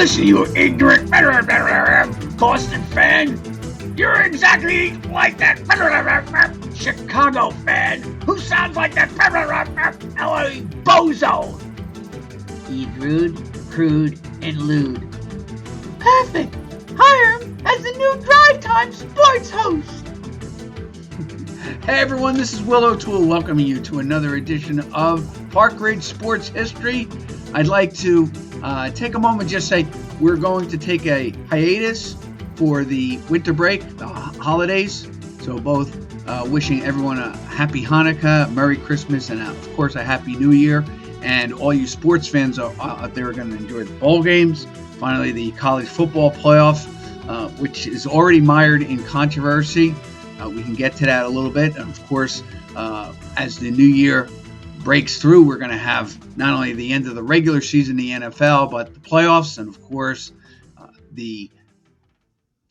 Listen, you ignorant Boston fan. You're exactly like that Chicago fan who sounds like that LA bozo. He's rude, crude, and lewd. Perfect. Hire him as the new Drive Time sports host. Hey everyone, this is Will O'Toole welcoming you to another edition of Park Ridge Sports History. I'd like to take a moment and just say we're going to take a hiatus for the winter break, the holidays. So both wishing everyone a happy Hanukkah, Merry Christmas, and of course a Happy New Year. And all you sports fans out there are going to enjoy the bowl games. Finally, the college football playoff, which is already mired in controversy. We can get to that a little bit. And of course, as the new year breaks through, we're going to have not only the end of the regular season in the NFL, but the playoffs and, of course, the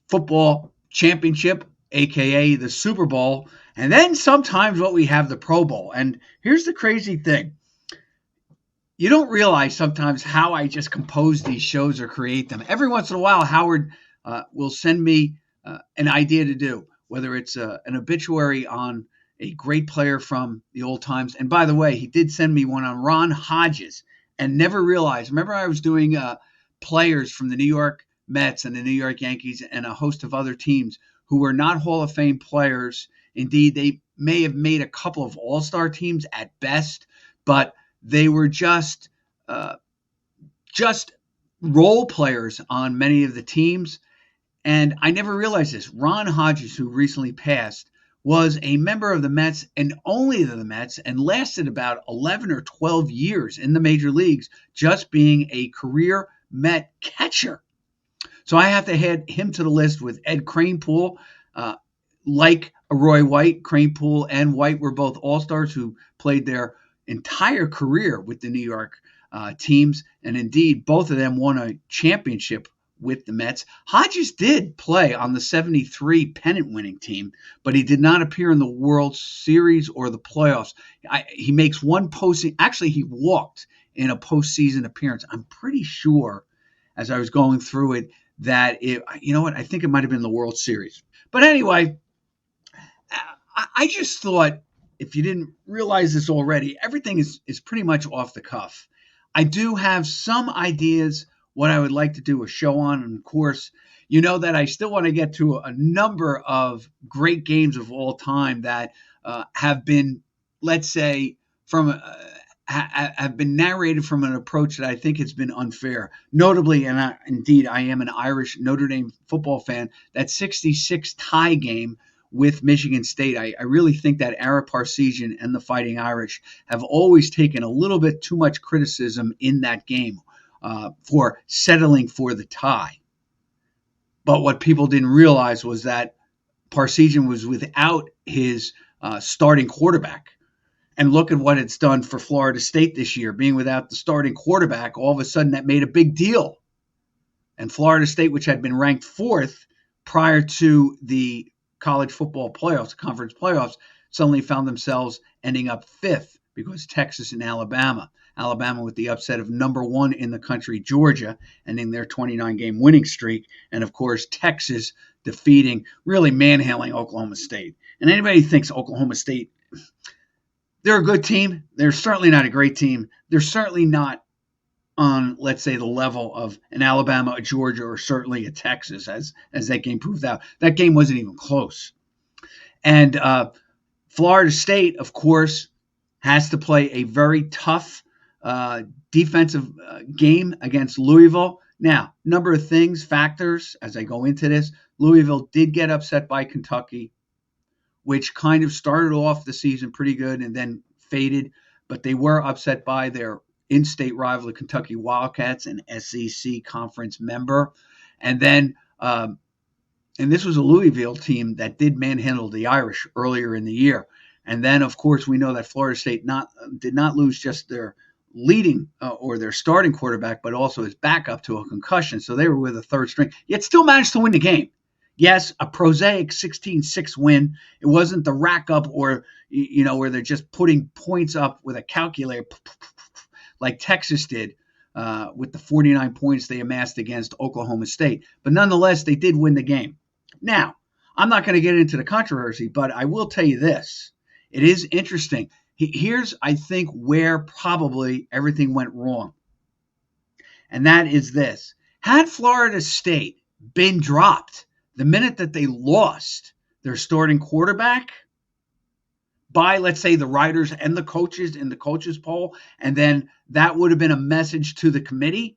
football championship, a.k.a. the Super Bowl. And then sometimes what we have, the Pro Bowl. And here's the crazy thing. You don't realize sometimes how I just compose these shows or create them. Every once in a while, Howard will send me an idea to do, whether it's an obituary on a great player from the old times. And by the way, he did send me one on Ron Hodges and never realized. Remember, I was doing players from the New York Mets and the New York Yankees and a host of other teams who were not Hall of Fame players. Indeed, they may have made a couple of all-star teams at best, but they were just role players on many of the teams. And I never realized this. Ron Hodges, who recently passed, was a member of the Mets and only the Mets and lasted about 11 or 12 years in the major leagues, just being a career Met catcher. So I have to add him to the list with Ed Kranepool. Like Roy White, Kranepool and White were both all-stars who played their entire career with the New York teams. And indeed, both of them won a championship with the Mets. Hodges did play on the 73 pennant-winning team, but he did not appear in the World Series or the playoffs. He makes one postseason. Actually, he walked in a postseason appearance. I'm pretty sure, as I was going through it, that I think it might have been the World Series. But anyway, I just thought, if you didn't realize this already, everything is pretty much off the cuff. I do have some ideas what I would like to do a show on. And of course, you know that I still want to get to a number of great games of all time that have been, let's say, have been narrated from an approach that I think has been unfair. Notably, and indeed, I am an Irish Notre Dame football fan, that 66 tie game with Michigan State. I really think that Ara Parseghian and the Fighting Irish have always taken a little bit too much criticism in that game for settling for the tie. But what people didn't realize was that Parseghian was without his starting quarterback. And look at what it's done for Florida State this year. Being without the starting quarterback, all of a sudden that made a big deal. And Florida State, which had been ranked fourth prior to the college football playoffs, conference playoffs, suddenly found themselves ending up fifth because Texas and Alabama with the upset of number one in the country, Georgia, ending their 29-game winning streak. And, of course, Texas defeating, really manhandling Oklahoma State. And anybody who thinks Oklahoma State, they're a good team. They're certainly not a great team. They're certainly not on, let's say, the level of an Alabama, a Georgia, or certainly a Texas, as that game proved out. That game wasn't even close. And Florida State, of course, has to play a very tough defensive game against Louisville. Now, number of factors, as I go into this. Louisville did get upset by Kentucky, which kind of started off the season pretty good and then faded. But they were upset by their in-state rival, the Kentucky Wildcats, an SEC conference member. And then, and this was a Louisville team that did manhandle the Irish earlier in the year. And then, of course, we know that Florida State did not lose just their leading or their starting quarterback, but also his backup to a concussion. So they were with a third string, yet still managed to win the game. Yes, a prosaic 16-6 win. It wasn't the rack up or, where they're just putting points up with a calculator like Texas did. with the 49 points they amassed against Oklahoma State. But nonetheless, they did win the game. Now, I'm not going to get into the controversy, but I will tell you this. It is interesting. Here's, I think, where probably everything went wrong. And that is this. Had Florida State been dropped the minute that they lost their starting quarterback by, let's say, the writers and the coaches in the coaches poll, and then that would have been a message to the committee,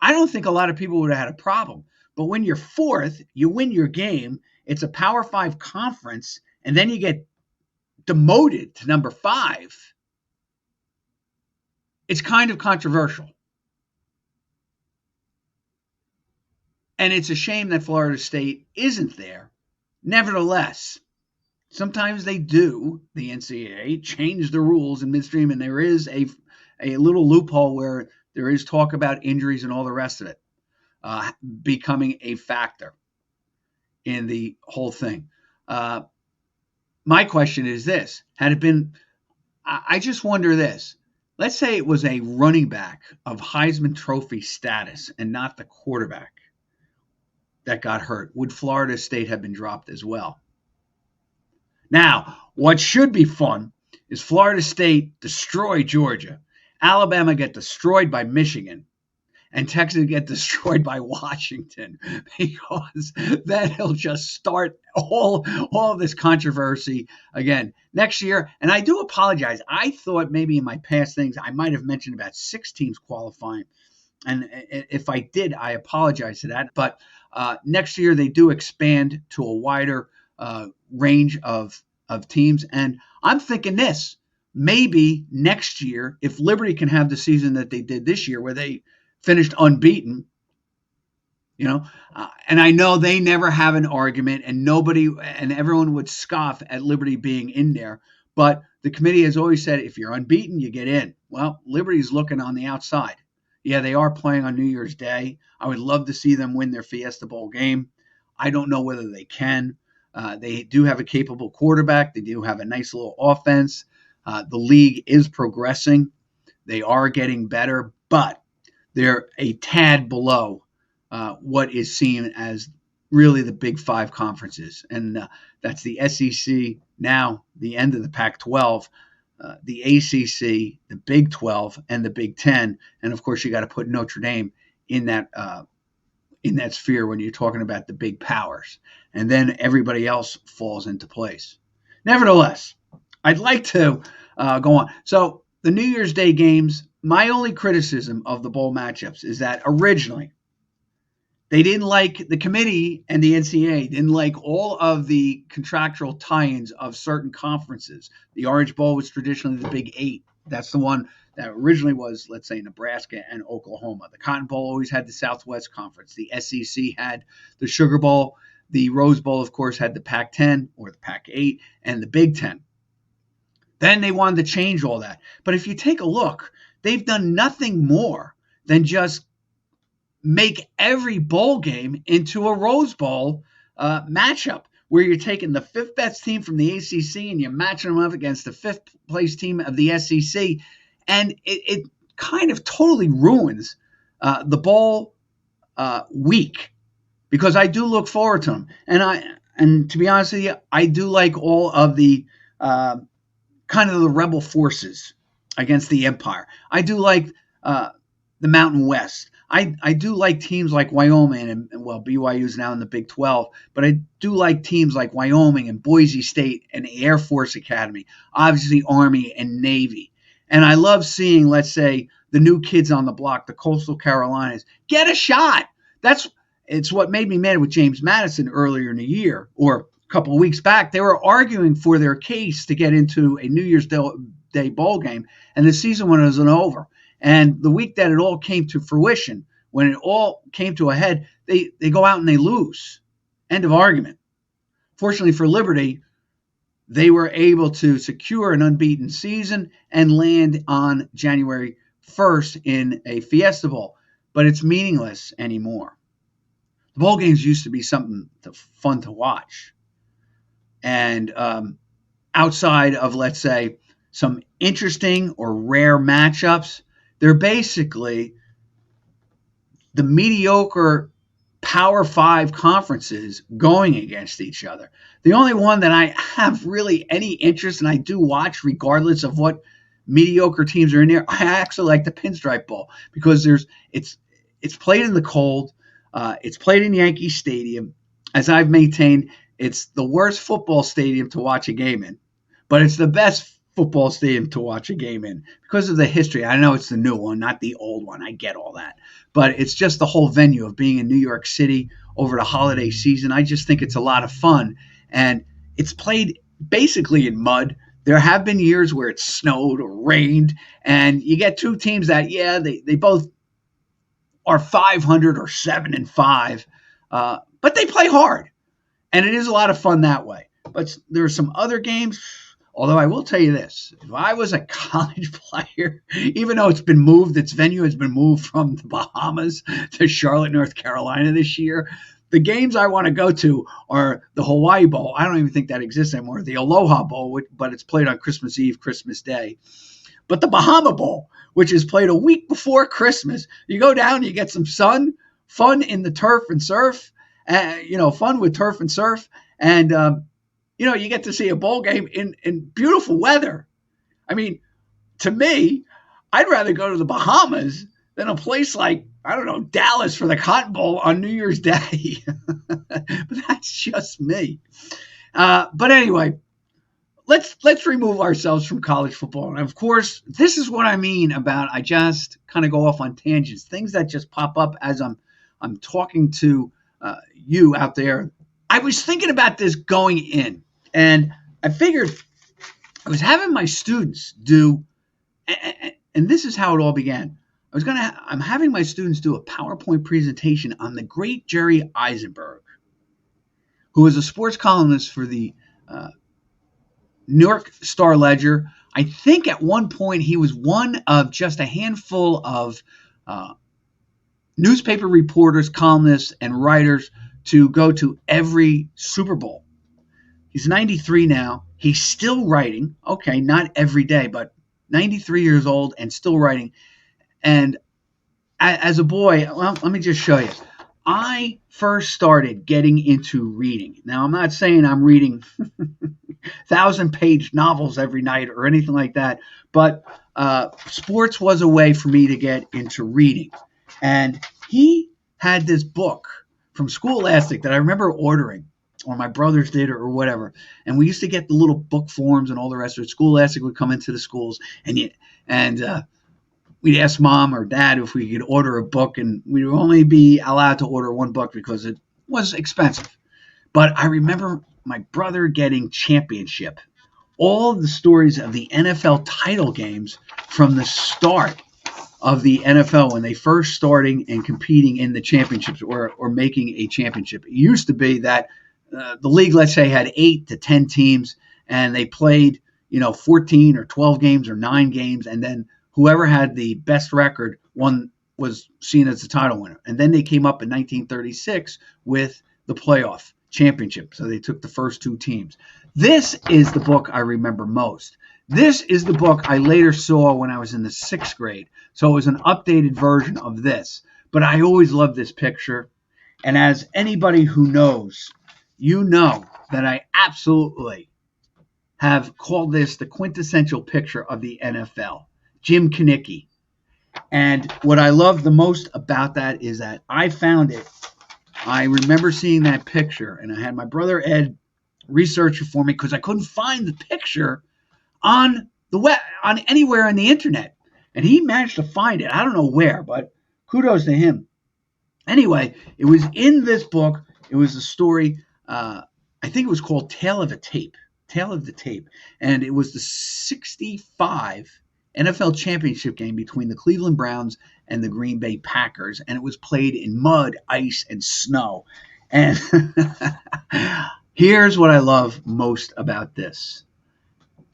I don't think a lot of people would have had a problem. But when you're fourth, you win your game, it's a Power 5 conference, and then you get demoted to number 5, it's kind of controversial. And it's a shame that Florida State isn't there. Nevertheless, sometimes they do, the NCAA, change the rules in midstream, and there is a little loophole where there is talk about injuries and all the rest of it becoming a factor in the whole thing. My question is this. Had it been, I just wonder this. Let's say it was a running back of Heisman Trophy status and not the quarterback that got hurt. Would Florida State have been dropped as well? Now, what should be fun is Florida State destroy Georgia, Alabama get destroyed by Michigan, and Texas get destroyed by Washington, because then he'll just start all of this controversy again next year. And I do apologize. I thought maybe in my past things I might have mentioned about 6 teams qualifying. And if I did, I apologize to that. But next year they do expand to a wider range of teams. And I'm thinking this, maybe next year, if Liberty can have the season that they did this year where they finished unbeaten, and I know they never have an argument, and everyone would scoff at Liberty being in there. But the committee has always said, if you're unbeaten, you get in. Well, Liberty's looking on the outside. Yeah, they are playing on New Year's Day. I would love to see them win their Fiesta Bowl game. I don't know whether they can. They do have a capable quarterback. They do have a nice little offense. The league is progressing. They are getting better, but they're a tad below what is seen as really the Big 5 conferences. And that's the SEC, now the end of the Pac-12, the ACC, the Big 12, and the Big 10. And, of course, you got to put Notre Dame in that sphere when you're talking about the big powers. And then everybody else falls into place. Nevertheless, I'd like to go on. So the New Year's Day games, my only criticism of the bowl matchups is that originally they didn't like, the committee and the NCAA didn't like all of the contractual tie-ins of certain conferences. The Orange Bowl was traditionally the Big 8. That's the one that originally was, let's say, Nebraska and Oklahoma. The Cotton Bowl always had the Southwest Conference. The SEC had the Sugar Bowl. The Rose Bowl, of course, had the Pac-10 or the Pac-8 and the Big 10. Then they wanted to change all that. But if you take a look, they've done nothing more than just make every bowl game into a Rose Bowl matchup, where you're taking the 5th best team from the ACC and you're matching them up against the 5th place team of the SEC. And it kind of totally ruins the bowl week, because I do look forward to them. And to be honest with you, I do like all of the kind of the rebel forces against the Empire. I do like the Mountain West. I do like teams like Wyoming, and BYU is now in the Big 12, but I do like teams like Wyoming and Boise State and the Air Force Academy, obviously Army and Navy. And I love seeing, let's say, the new kids on the block, the Coastal Carolinas, get a shot. It's what made me mad with James Madison earlier in the year, or a couple of weeks back. They were arguing for their case to get into a New Year's Day bowl game, and the season wasn't over. And the week that it all came to fruition, when it all came to a head, they go out and they lose. End of argument. Fortunately for Liberty, they were able to secure an unbeaten season and land on January 1st in a Fiesta Bowl. But it's meaningless anymore. The bowl games used to be something fun to watch. And outside of, let's say, some interesting or rare matchups, they're basically the mediocre Power Five conferences going against each other. The only one that I have really any interest in, I do watch regardless of what mediocre teams are in there. I actually like the Pinstripe Bowl because it's played in the cold. It's played in Yankee Stadium. As I've maintained, it's the worst football stadium to watch a game in, but it's the best football stadium to watch a game in because of the history. I know it's the new one, not the old one. I get all that. But it's just the whole venue of being in New York City over the holiday season. I just think it's a lot of fun. And it's played basically in mud. There have been years where it snowed or rained, and you get two teams that, yeah, they both are 500 or 7-5, but they play hard. And it is a lot of fun that way. But there are some other games. Although I will tell you this, if I was a college player, even though it's been moved, its venue has been moved from the Bahamas to Charlotte, North Carolina this year, the games I want to go to are the Hawaii Bowl. I don't even think that exists anymore. The Aloha Bowl, but it's played on Christmas Eve, Christmas Day. But the Bahama Bowl, which is played a week before Christmas, you go down, you get some sun, fun in the turf and surf, fun with turf and surf, and you get to see a bowl game in beautiful weather. I mean, to me, I'd rather go to the Bahamas than a place like, I don't know, Dallas for the Cotton Bowl on New Year's Day. But that's just me. But anyway, let's remove ourselves from college football. And of course, this is what I mean about I just kind of go off on tangents, things that just pop up as I'm talking to you out there. I was thinking about this going in. And I figured I was having my students do, and this is how it all began. I'm having my students do a PowerPoint presentation on the great Jerry Eisenberg, who was a sports columnist for the New York Star Ledger. I think at one point he was one of just a handful of newspaper reporters, columnists, and writers to go to every Super Bowl. He's 93 now. He's still writing. Okay, not every day, but 93 years old and still writing. And as a boy, well, let me just show you. I first started getting into reading. Now, I'm not saying I'm reading 1,000-page novels every night or anything like that, but sports was a way for me to get into reading. And he had this book from Scholastic that I remember ordering, or my brothers did, or whatever. And we used to get the little book forms and all the rest of it. Scholastic would come into the schools, and we'd ask mom or dad if we could order a book, and we'd only be allowed to order one book because it was expensive. But I remember my brother getting Championship, all the stories of the NFL title games from the start of the NFL when they first starting and competing in the championships or making a championship. It used to be that the league, let's say, had 8 to 10 teams, and they played, 14 or 12 games or 9 games, and then whoever had the best record was seen as the title winner. And then they came up in 1936 with the playoff championship. So they took the first 2 teams. This is the book I remember most. This is the book I later saw when I was in the 6th grade. So it was an updated version of this. But I always loved this picture. And as anybody who knows, you know that I absolutely have called this the quintessential picture of the NFL, Jim Kinnicky. And what I love the most about that is that I found it. I remember seeing that picture, and I had my brother Ed research it for me because I couldn't find the picture on the web, on anywhere on the internet. And he managed to find it. I don't know where, but kudos to him. Anyway, it was in this book. It was a story. I think it was called Tale of the Tape. And it was the 65 NFL championship game between the Cleveland Browns and the Green Bay Packers. And it was played in mud, ice, and snow. And here's what I love most about this.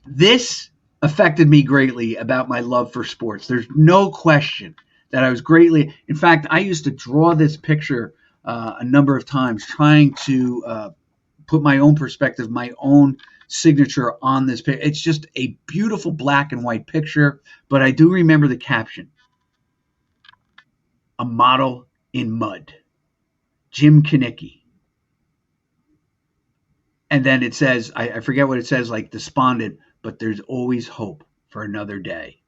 This affected me greatly about my love for sports. There's no question that I was greatly. In fact, I used to draw this picture a number of times, trying to put my own perspective, my own signature on this picture. It's just a beautiful black and white picture, but I do remember the caption: a model in Mud. Jim Kinnicky. And then it says, I forget what it says, like despondent, but there's always hope for another day.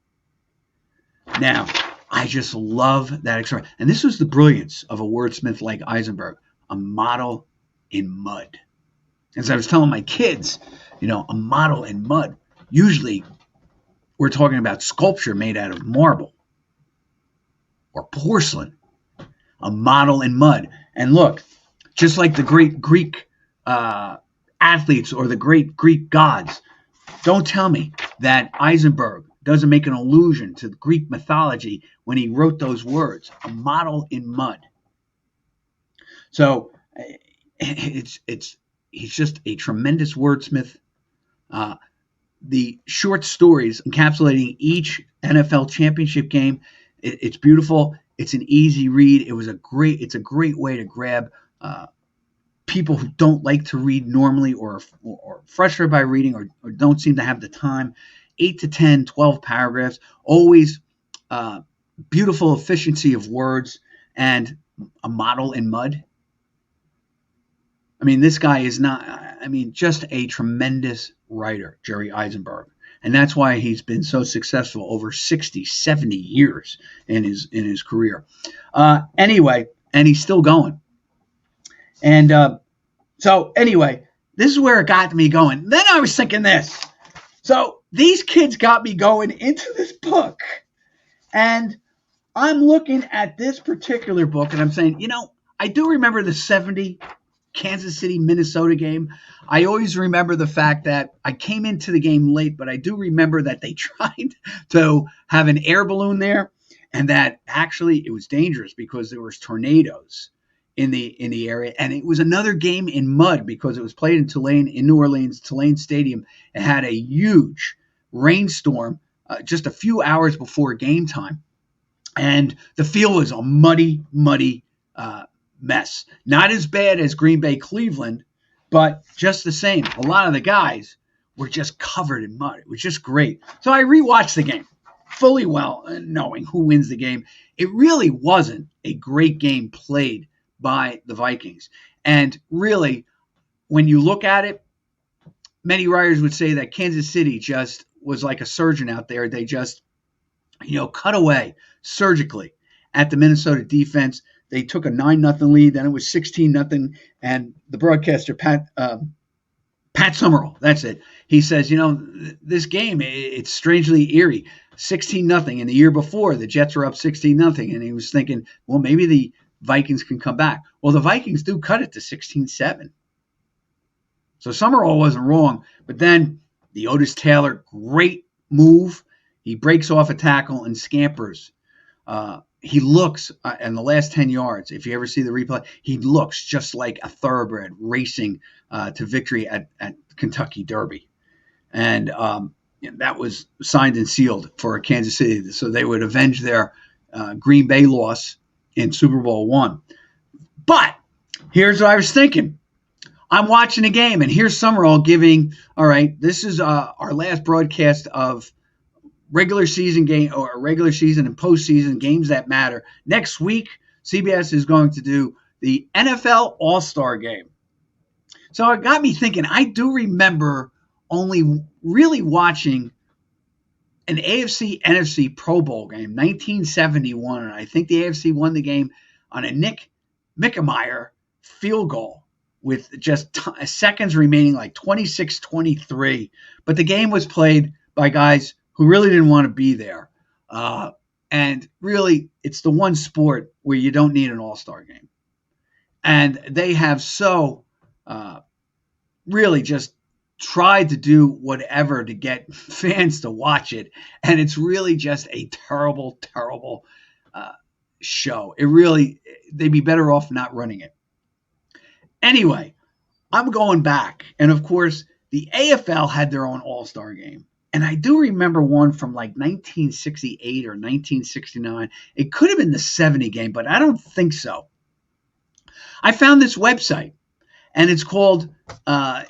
Now, I just love that expression. And this was the brilliance of a wordsmith like Eisenberg, a model in mud. As I was telling my kids, a model in mud. Usually we're talking about sculpture made out of marble or porcelain. A model in mud. And look, just like the great Greek athletes or the great Greek gods, don't tell me that Eisenberg doesn't make an allusion to Greek mythology when he wrote those words, a model in mud. So he's just a tremendous wordsmith. The short stories encapsulating each NFL championship game, it's beautiful. It's an easy read. It's a great way to grab people who don't like to read normally or frustrated by reading or don't seem to have the time. 8 to 10, 12 paragraphs, always beautiful efficiency of words and a model in mud. I mean, this guy is just a tremendous writer, Jerry Eisenberg. And that's why he's been so successful over 60, 70 years in his career. Anyway, and he's still going. And so anyway, this is where it got me going. Then I was thinking this. So these kids got me going into this book. And I'm looking at this particular book and I'm saying, I do remember the 70 Kansas City, Minnesota game. I always remember the fact that I came into the game late, but I do remember that they tried to have an air balloon there and that actually it was dangerous because there was tornadoes in the area. And it was another game in mud because it was played in New Orleans, Tulane Stadium. It had a huge rainstorm just a few hours before game time. And the field was a muddy mess. Not as bad as Green Bay, Cleveland, but just the same. A lot of the guys were just covered in mud. It was just great. So I rewatched the game fully well, knowing who wins the game. It really wasn't a great game played by the Vikings. And really, when you look at it, many writers would say that Kansas City just was like a surgeon out there. They just, cut away surgically at the Minnesota defense. They took a 9-0 lead, then it was 16-0, and the broadcaster, Pat Summerall, that's it. He says, this game, it's strangely eerie. 16-0, and the year before, the Jets were up 16-0, and he was thinking, well, maybe the Vikings can come back. Well, the Vikings do cut it to 16-7. So Summerall wasn't wrong, but then the Otis Taylor, great move. He breaks off a tackle and scampers. He looks, in the last 10 yards, if you ever see the replay, he looks just like a thoroughbred racing to victory at Kentucky Derby. And that was signed and sealed for Kansas City. So they would avenge their Green Bay loss in Super Bowl I. But here's what I was thinking. I'm watching the game, and here's Summerall giving, all right, this is our last broadcast of regular season game or regular season and postseason games that matter. Next week, CBS is going to do the NFL All-Star Game. So it got me thinking, I do remember only really watching an AFC-NFC Pro Bowl game, 1971, and I think the AFC won the game on a Nick Mickemeyer field goal with just seconds remaining, like 26-23. But the game was played by guys who really didn't want to be there. And really, it's the one sport where you don't need an all-star game. And they have so really just tried to do whatever to get fans to watch it. And it's really just a terrible, terrible show. They'd be better off not running it. Anyway, I'm going back. And of course, the AFL had their own all-star game. And I do remember one from like 1968 or 1969. It could have been the 70 game, but I don't think so. I found this website, and it's called, I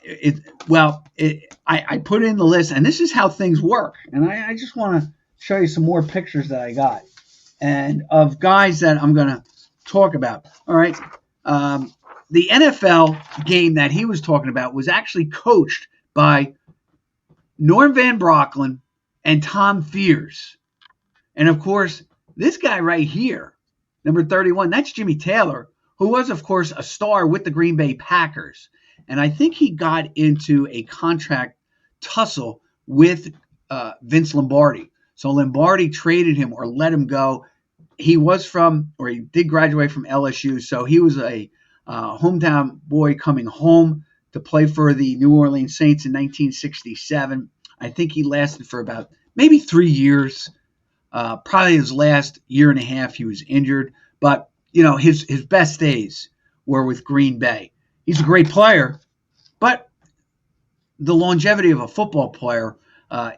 put in the list, and this is how things work. And I just want to show you some more pictures that I got, and of guys that I'm going to talk about. All right. The NFL game that he was talking about was actually coached by Norm Van Brocklin and Tom Fears. And of course, this guy right here, number 31, that's Jimmy Taylor, who was, of course, a star with the Green Bay Packers. And I think he got into a contract tussle with Vince Lombardi. So Lombardi traded him or let him go. He did graduate from LSU, so he was a hometown boy coming home to play for the New Orleans Saints in 1967. I think he lasted for about maybe 3 years. Probably his last year and a half, he was injured. But, his best days were with Green Bay. He's a great player, but the longevity of a football player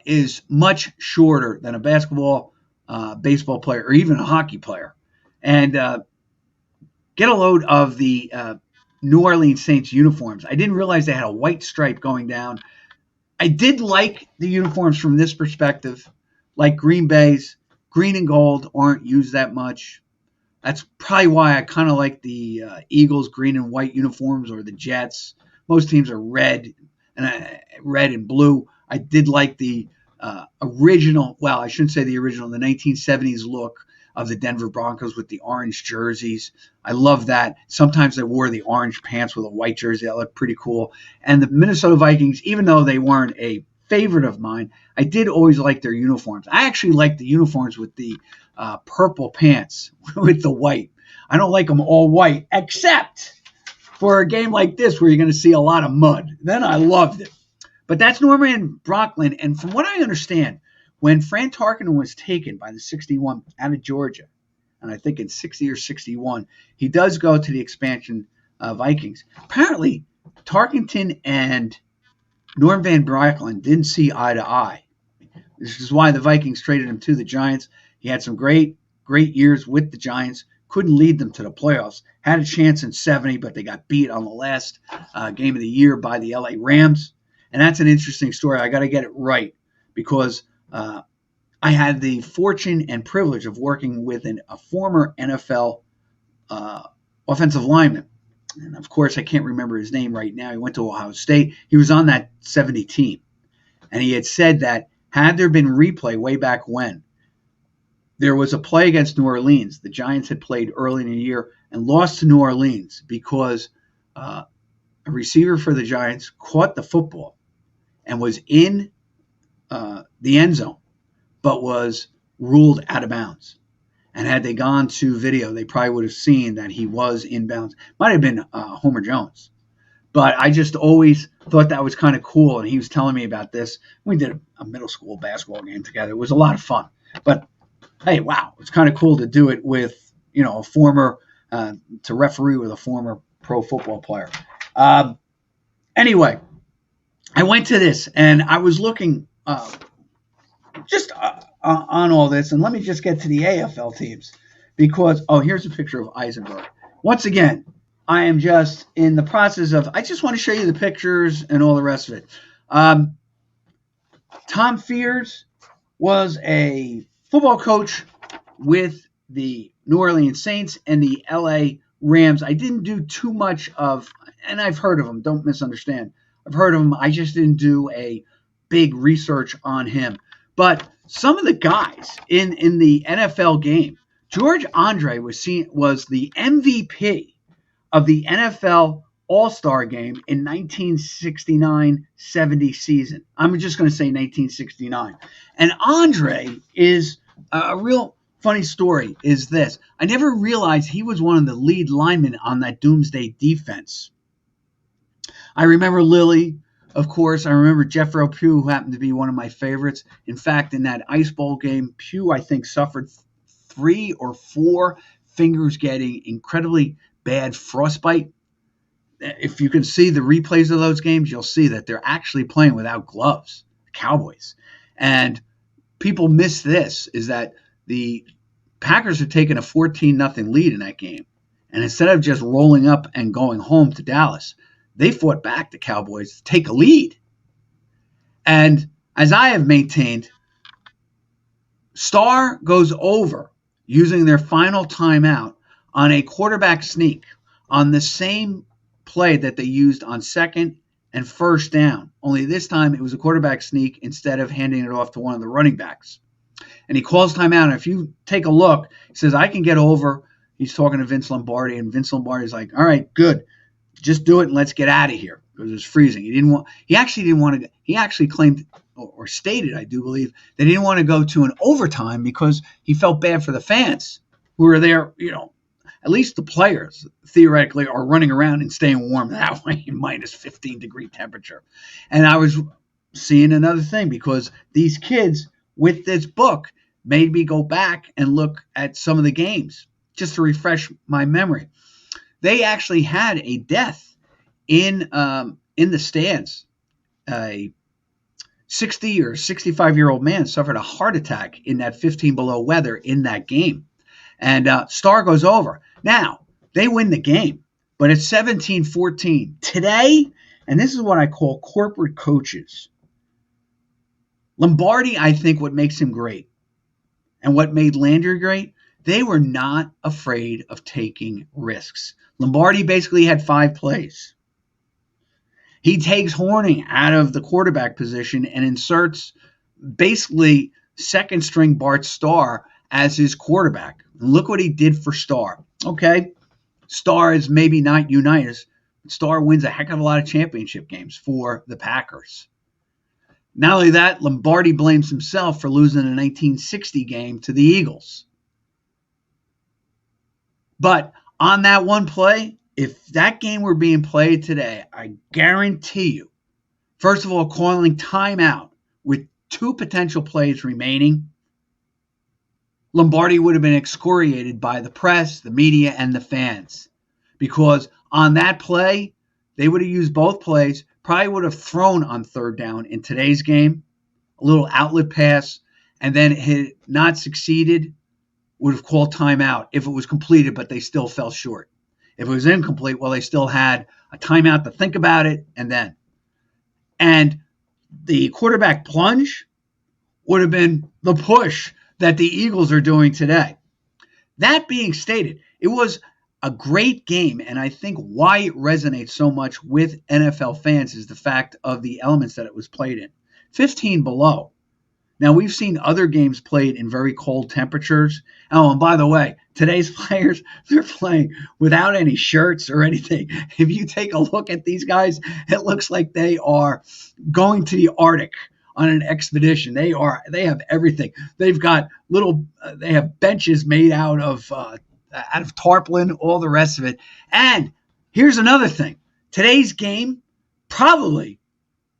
is much shorter than a basketball, baseball player, or even a hockey player. And get a load of the New Orleans Saints uniforms. I didn't realize they had a white stripe going down. I did like the uniforms from this perspective, like Green Bay's. Green and gold aren't used that much. That's probably why I kind of like the Eagles' green and white uniforms, or the Jets. Most teams are red and blue. I did like the original, well, I shouldn't say the original, the 1970s look of the Denver Broncos with the orange jerseys. I love that. Sometimes they wore the orange pants with a white jersey. That looked pretty cool. And the Minnesota Vikings, even though they weren't a favorite of mine, I did always like their uniforms. I actually like the uniforms with the purple pants with the white. I don't like them all white, except for a game like this where you're going to see a lot of mud. Then I loved it. But that's Norman Brocklin. And from what I understand, when Fran Tarkenton was taken by the 61 out of Georgia, and I think in 60 or 61, he does go to the expansion Vikings. Apparently, Tarkenton and Norm Van Brocklin didn't see eye to eye. This is why the Vikings traded him to the Giants. He had some great years with the Giants. Couldn't lead them to the playoffs. Had a chance in 70, but they got beat on the last game of the year by the LA Rams. And that's an interesting story. I got to get it right because I had the fortune and privilege of working with a former NFL offensive lineman. And, of course, I can't remember his name right now. He went to Ohio State. He was on that 70 team. And he had said that had there been replay way back when, there was a play against New Orleans. The Giants had played early in the year and lost to New Orleans because a receiver for the Giants caught the football and was in the end zone, but was ruled out of bounds. And had they gone to video, they probably would have seen that he was in bounds. Might have been Homer Jones. But I just always thought that was kind of cool. And he was telling me about this. We did a middle school basketball game together. It was a lot of fun. But, hey, wow, it's kind of cool to do it with, a former, to referee with a former pro football player. Anyway, I went to this, and I was looking just on all this, and let me just get to the AFL teams because, here's a picture of Eisenberg. Once again, I am just in the process of, I just want to show you the pictures and all the rest of it. Tom Fears was a football coach with the New Orleans Saints and the LA Rams. I didn't do too much of, and I've heard of him, don't misunderstand. I've heard of him. I just didn't do a big research on him. But some of the guys in the NFL game, George Andre was the MVP of the NFL All-Star game in 1969-70 season. I'm just going to say 1969. And Andre is a real funny story is this. I never realized he was one of the lead linemen on that Doomsday defense. I remember Lilly, of course. I remember Jeffro Pugh, who happened to be one of my favorites. In fact, in that Ice Bowl game, Pugh, I think, suffered 3 or 4 fingers getting incredibly bad frostbite. If you can see the replays of those games, you'll see that they're actually playing without gloves, the Cowboys. And people miss this, is that the Packers had taken a 14-0 lead in that game. And instead of just rolling up and going home to Dallas, they fought back, the Cowboys, to take a lead. And as I have maintained, Starr goes over using their final timeout on a quarterback sneak on the same play that they used on second and first down. Only this time it was a quarterback sneak instead of handing it off to one of the running backs. And he calls timeout. And if you take a look, he says, I can get over. He's talking to Vince Lombardi, and Vince Lombardi's like, all right, good. Just do it and let's get out of here, because it was freezing. He actually didn't want to. He actually claimed or stated, I do believe, that he didn't want to go to an overtime because he felt bad for the fans who were there. At least the players theoretically are running around and staying warm that way in minus 15-degree temperature. And I was seeing another thing, because these kids with this book made me go back and look at some of the games just to refresh my memory. They actually had a death in the stands. A 60 or 65-year-old man suffered a heart attack in that 15 below weather in that game. And Star goes over. Now, they win the game, but it's 17-14. Today, and this is what I call corporate coaches. Lombardi, I think what makes him great and what made Landry great, they were not afraid of taking risks. Lombardi basically had 5 plays. He takes Horning out of the quarterback position and inserts basically second string Bart Starr as his quarterback. Look what he did for Starr. Okay, Starr is maybe not Unitas. Starr wins a heck of a lot of championship games for the Packers. Not only that, Lombardi blames himself for losing a 1960 game to the Eagles. But on that one play, if that game were being played today, I guarantee you, first of all, calling timeout with 2 potential plays remaining, Lombardi would have been excoriated by the press, the media, and the fans. Because on that play, they would have used both plays, probably would have thrown on third down in today's game, a little outlet pass, and then had not succeeded, would have called timeout if it was completed, but they still fell short. If it was incomplete, well, they still had a timeout to think about it, and the quarterback plunge would have been the push that the Eagles are doing today. That being stated, it was a great game, and I think why it resonates so much with NFL fans is the fact of the elements that it was played in. 15 below. Now, we've seen other games played in very cold temperatures. Oh, and by the way, today's players, they're playing without any shirts or anything. If you take a look at these guys, it looks like they are going to the Arctic on an expedition. They have everything. They've got they have benches made out of tarpaulin, all the rest of it. And here's another thing. Today's game probably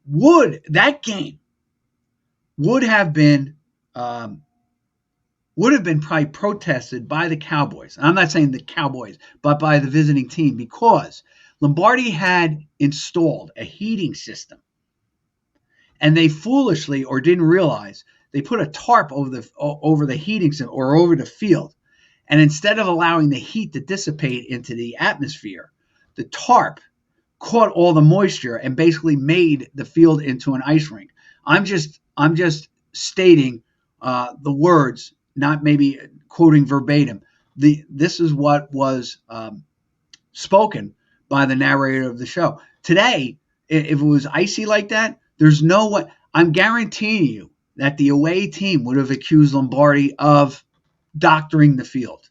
would have been probably protested by the Cowboys. I'm not saying the Cowboys, but by the visiting team, because Lombardi had installed a heating system, and they foolishly, or didn't realize, they put a tarp over the heating system or over the field, and instead of allowing the heat to dissipate into the atmosphere, the tarp caught all the moisture and basically made the field into an ice rink. I'm just stating the words, not maybe quoting verbatim. This is what was spoken by the narrator of the show. Today, if it was icy like that, there's no way. I'm guaranteeing you that the away team would have accused Lombardi of doctoring the field.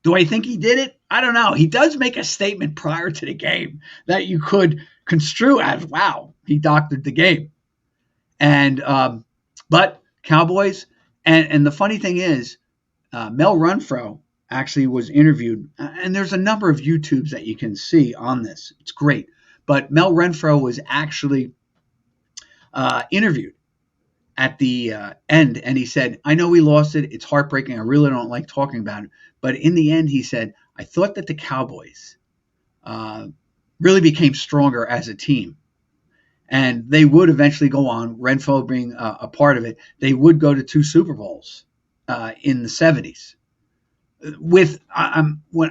Do I think he did it? I don't know. He does make a statement prior to the game that you could construe as, wow, he doctored the game. And but Cowboys, and the funny thing is, Mel Renfro actually was interviewed, and there's a number of YouTubes that you can see on this. It's great. But Mel Renfro was actually interviewed at the end, and he said, I know we lost it. It's heartbreaking. I really don't like talking about it. But in the end, he said, I thought that the Cowboys really became stronger as a team. And they would eventually go on, Renfro being a part of it. They would go to 2 Super Bowls in the 70s. When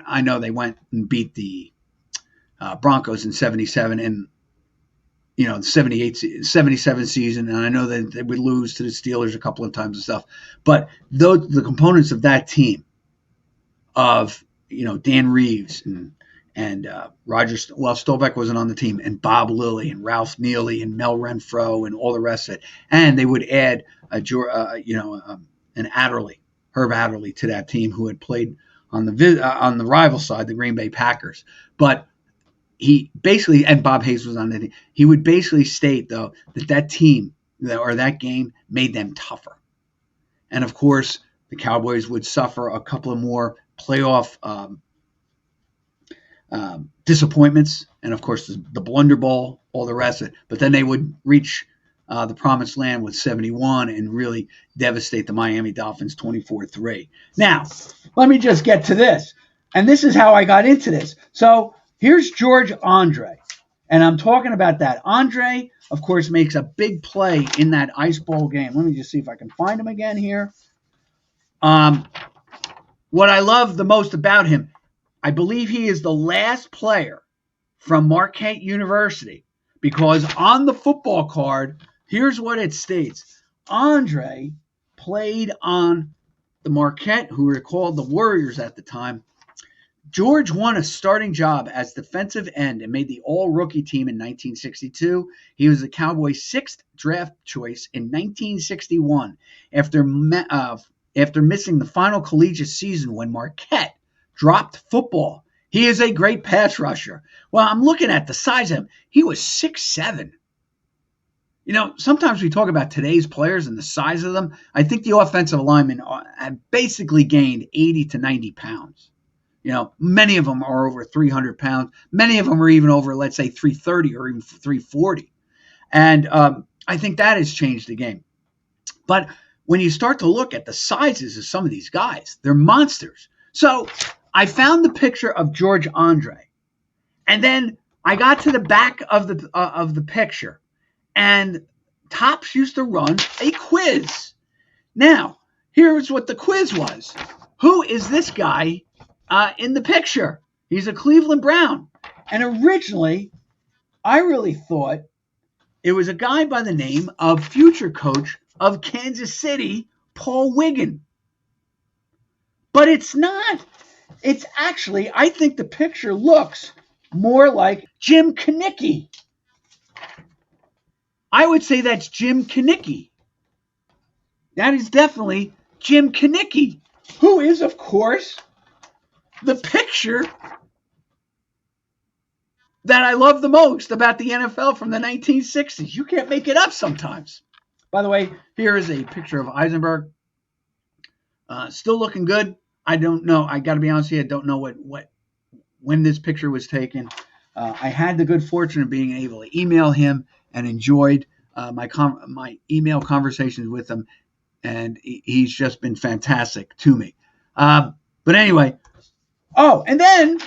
I know they went and beat the Broncos in 77 and the 77 season, and I know that they would lose to the Steelers a couple of times and stuff. But the components of that team of Dan Reeves and Stovek wasn't on the team, and Bob Lilly and Ralph Neely and Mel Renfro and all the rest of it. And they would add an Adderley, Herb Adderley, to that team, who had played on the rival side, the Green Bay Packers. But he basically, and Bob Hayes was on the team. He would basically state, though, that team or that game made them tougher. And of course, the Cowboys would suffer a couple of more playoff disappointments, and of course the Blunder Bowl, all the rest of it. But then they would reach the promised land with 71 and really devastate the Miami Dolphins 24-3. Now, let me just get to this. And this is how I got into this. So here's George Andre. And I'm talking about that. Andre, of course, makes a big play in that Ice Bowl game. Let me just see if I can find him again here. What I love the most about him, I believe he is the last player from Marquette University, because on the football card, here's what it states. Andre played on the Marquette, who were called the Warriors at the time. George won a starting job as defensive end and made the all-rookie team in 1962. He was the Cowboys' sixth draft choice in 1961 after missing the final collegiate season when Marquette dropped football. He is a great pass rusher. Well, I'm looking at the size of him. He was 6'7". Sometimes we talk about today's players and the size of them. I think the offensive linemen have basically gained 80 to 90 pounds. Many of them are over 300 pounds. Many of them are even over, let's say, 330 or even 340. And I think that has changed the game. But when you start to look at the sizes of some of these guys, they're monsters. So I found the picture of George Andre. And then I got to the back of the picture. And Topps used to run a quiz. Now, here's what the quiz was. Who is this guy in the picture? He's a Cleveland Brown. And originally, I really thought it was a guy by the name of future coach of Kansas City, Paul Wiggin. But it's not. It's actually, I think the picture looks more like Jim Kinnicky. I would say that's Jim Kinnicky. That is definitely Jim Kinnicky, who is, of course, the picture that I love the most about the NFL from the 1960s. You can't make it up sometimes. By the way, here is a picture of Eisenberg. Still looking good. I don't know. I got to be honest with you. I don't know when this picture was taken. I had the good fortune of being able to email him and enjoyed my email conversations with him, and he's just been fantastic to me. But anyway, and then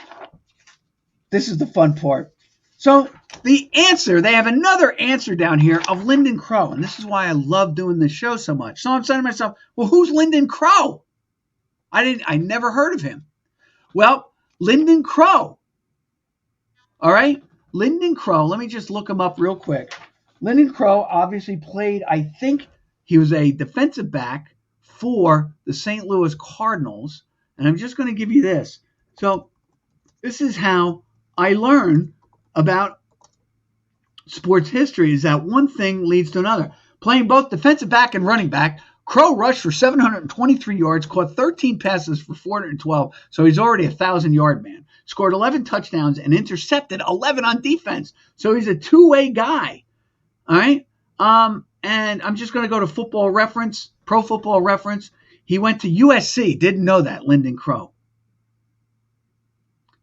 this is the fun part. So the answer, they have another answer down here of Lyndon Crow, and this is why I love doing this show so much. So I'm saying to myself, well, who's Lyndon Crow? I never heard of him. Well, Lyndon Crow. All right, Lyndon Crow. Let me just look him up real quick. Lyndon Crow obviously played, I think he was a defensive back for the St. Louis Cardinals. And I'm just going to give you this. So this is how I learned about sports history, is that one thing leads to another. Playing both defensive back and running back, Crow rushed for 723 yards, caught 13 passes for 412, so he's already a 1,000-yard man. Scored 11 touchdowns and intercepted 11 on defense, so he's a two-way guy. All right? And I'm just going to go to Football Reference, Pro Football Reference. He went to USC. Didn't know that, Lyndon Crow.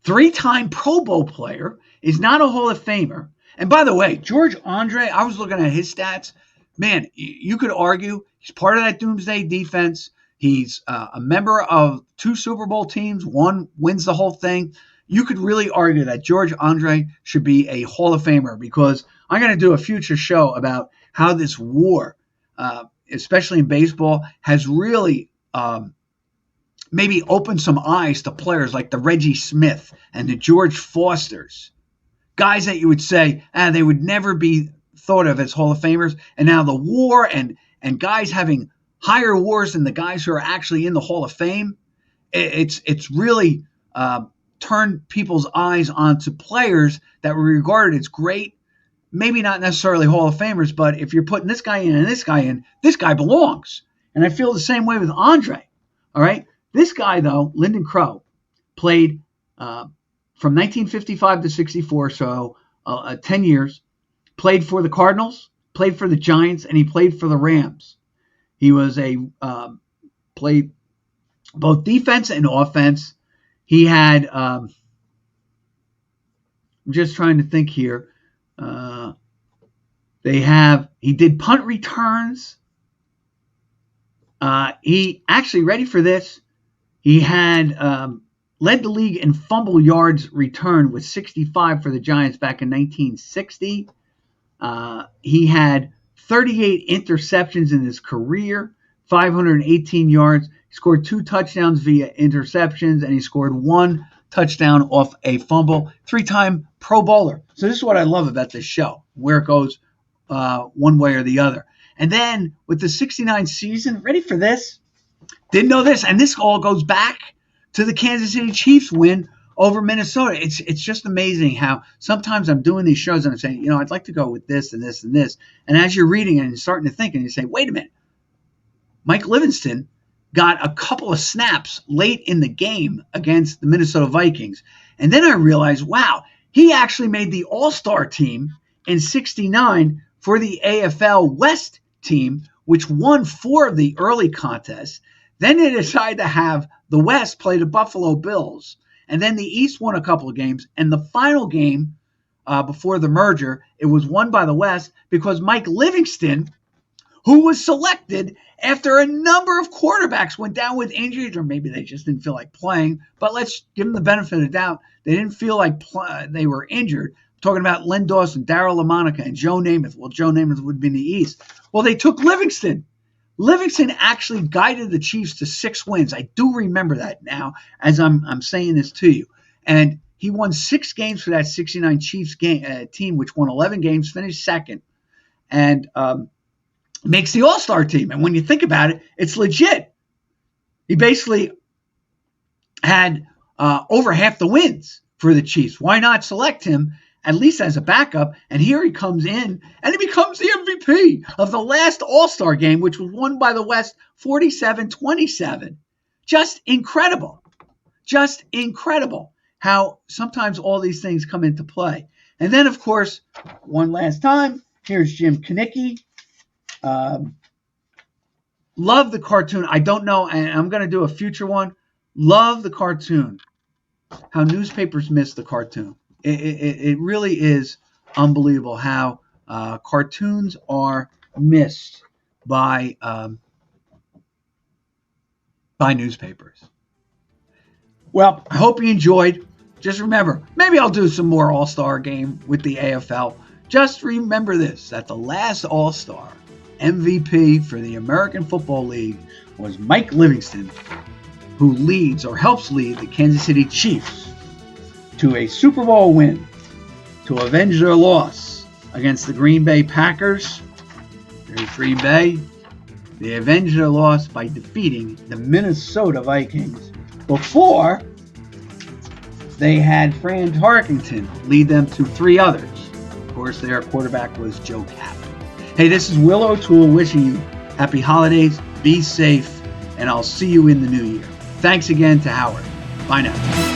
3-time Pro Bowl player, is not a Hall of Famer. And by the way, George Andre, I was looking at his stats. Man, you could argue he's part of that doomsday defense. He's a member of 2 Super Bowl teams. One wins the whole thing. You could really argue that George Andre should be a Hall of Famer, because I'm going to do a future show about how this war, especially in baseball, has really maybe opened some eyes to players like the Reggie Smith and the George Fosters. Guys that you would say, they would never be thought of as Hall of Famers. And now the war and guys having higher wars than the guys who are actually in the Hall of Fame, it's really turned people's eyes onto players that were regarded as great, maybe not necessarily Hall of Famers, but if you're putting this guy in and this guy in, this guy belongs. And I feel the same way with Andre. All right. This guy, though, Lyndon Crow, played from 1955 to 64, so 10 years, played for the Cardinals, played for the Giants, and he played for the Rams. He was played both defense and offense. He had, I'm just trying to think here. He did punt returns. He actually, ready for this, he had led the league in fumble yards returned with 65 for the Giants back in 1960. He had 38 interceptions in his career, 518 yards. He scored 2 touchdowns via interceptions, and he scored 1 touchdown off a fumble. 3-time Pro Bowler. So this is what I love about this show, where it goes one way or the other. And then with the 69 season, ready for this? Didn't know this, and this all goes back to the Kansas City Chiefs win over Minnesota. It's just amazing how sometimes I'm doing these shows and I'm saying, I'd like to go with this and this and this. And as you're reading and you're starting to think and you say, wait a minute, Mike Livingston got a couple of snaps late in the game against the Minnesota Vikings. And then I realized, wow, he actually made the All-Star team in 69 for the AFL West team, which won 4 of the early contests. Then they decided to have the West play the Buffalo Bills. And then the East won a couple of games. And the final game before the merger, it was won by the West because Mike Livingston, who was selected after a number of quarterbacks went down with injuries, or maybe they just didn't feel like playing. But let's give them the benefit of the doubt. They didn't feel like they were injured. I'm talking about Len Dawson, Darryl LaMonica, and Joe Namath. Well, Joe Namath would be in the East. Well, they took Livingston. Livingston actually guided the Chiefs to 6 wins. I do remember that now as I'm saying this to you. And he won 6 games for that 69 Chiefs team, which won 11 games, finished second, and makes the All-Star team. And when you think about it, it's legit. He basically had over half the wins for the Chiefs. Why not select him at least as a backup? And here he comes in and he becomes the MVP of the last All-Star game, which was won by the West 47-27. Just incredible. Just incredible how sometimes all these things come into play. And then, of course, one last time, here's Jim Knickie. Love the cartoon. I don't know, and I'm going to do a future one. Love the cartoon. How newspapers miss the cartoon. It really is unbelievable how cartoons are missed by newspapers. Well, I hope you enjoyed. Just remember, maybe I'll do some more All-Star game with the AFL. Just remember this, that the last All-Star MVP for the American Football League was Mike Livingston, who leads or helps lead the Kansas City Chiefs to a Super Bowl win to avenge their loss against the Green Bay Packers. There's Green Bay. They avenged their loss by defeating the Minnesota Vikings before they had Fran Tarkenton lead them to 3 others. Of course, their quarterback was Joe Kaplan. Hey, this is Will O'Toole wishing you happy holidays, be safe, and I'll see you in the new year. Thanks again to Howard. Bye now.